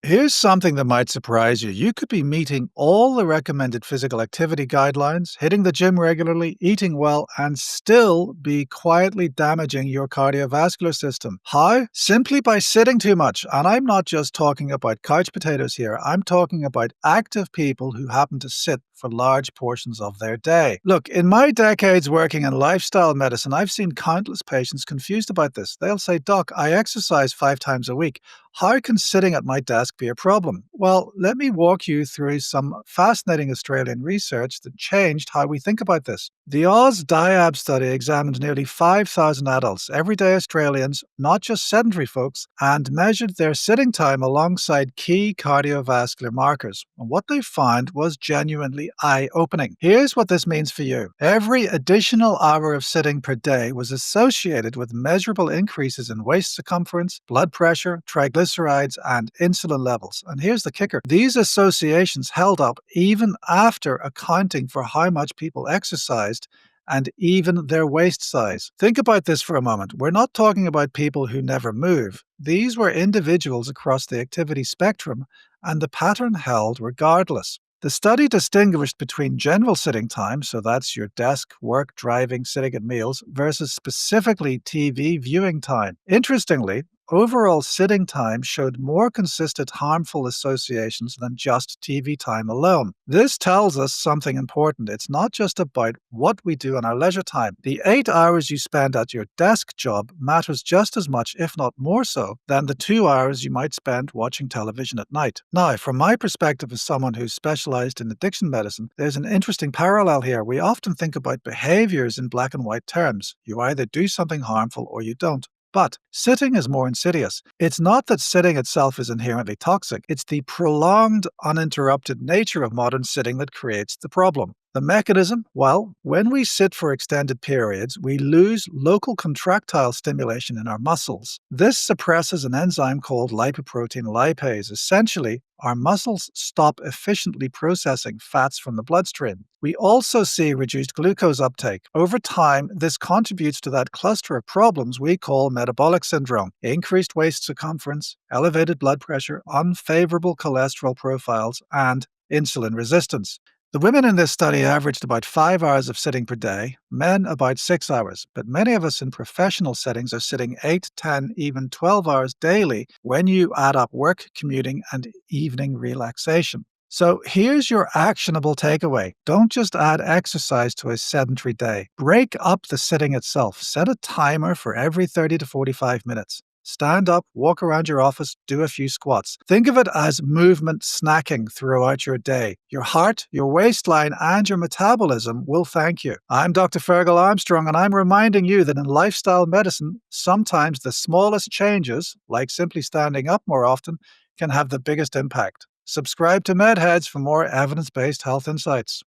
Here's something that might surprise you. You could be meeting all the recommended physical activity guidelines, hitting the gym regularly, eating well, and still be quietly damaging your cardiovascular system. How? Simply by sitting too much. And I'm not just talking about couch potatoes here. I'm talking about active people who happen to sit for large portions of their day. Look, in my decades working in lifestyle medicine, I've seen countless patients confused about this. They'll say, "Doc, I exercise 5 times a week. How can sitting at my desk be a problem?" Well, let me walk you through some fascinating Australian research that changed how we think about this. The Oz Diab study examined nearly 5,000 adults, everyday Australians, not just sedentary folks, and measured their sitting time alongside key cardiovascular markers. And what they found was genuinely eye-opening. Here's what this means for you. Every additional hour of sitting per day was associated with measurable increases in waist circumference, blood pressure, triglycerides, and insulin levels. And here's the kicker. These associations held up even after accounting for how much people exercised and even their waist size. Think about this for a moment. We're not talking about people who never move. These were individuals across the activity spectrum, and the pattern held regardless. The study distinguished between general sitting time, so that's your desk, work, driving, sitting at meals, versus specifically TV viewing time. Interestingly, overall sitting time showed more consistent harmful associations than just TV time alone. This tells us something important. It's not just about what we do in our leisure time. The 8 hours you spend at your desk job matters just as much, if not more so, than the 2 hours you might spend watching television at night. Now, from my perspective as someone who's specialized in addiction medicine, there's an interesting parallel here. We often think about behaviors in black and white terms. You either do something harmful or you don't. But sitting is more insidious. It's not that sitting itself is inherently toxic. It's the prolonged, uninterrupted nature of modern sitting that creates the problem. The mechanism? Well, when we sit for extended periods, we lose local contractile stimulation in our muscles. This suppresses an enzyme called lipoprotein lipase. Essentially, our muscles stop efficiently processing fats from the bloodstream. We also see reduced glucose uptake. Over time, this contributes to that cluster of problems we call metabolic syndrome: increased waist circumference, elevated blood pressure, unfavorable cholesterol profiles, and insulin resistance. The women in this study averaged about 5 hours of sitting per day, men about 6 hours, but many of us in professional settings are sitting 8, 10, even 12 hours daily when you add up work, commuting, and evening relaxation. So here's your actionable takeaway. Don't just add exercise to a sedentary day. Break up the sitting itself. Set a timer for every 30 to 45 minutes. Stand up, walk around your office, do a few squats. Think of it as movement snacking throughout your day. Your heart, your waistline, and your metabolism will thank you. I'm Dr. Fergal Armstrong, and I'm reminding you that in lifestyle medicine, sometimes the smallest changes, like simply standing up more often, can have the biggest impact. Subscribe to MedHeads for more evidence-based health insights.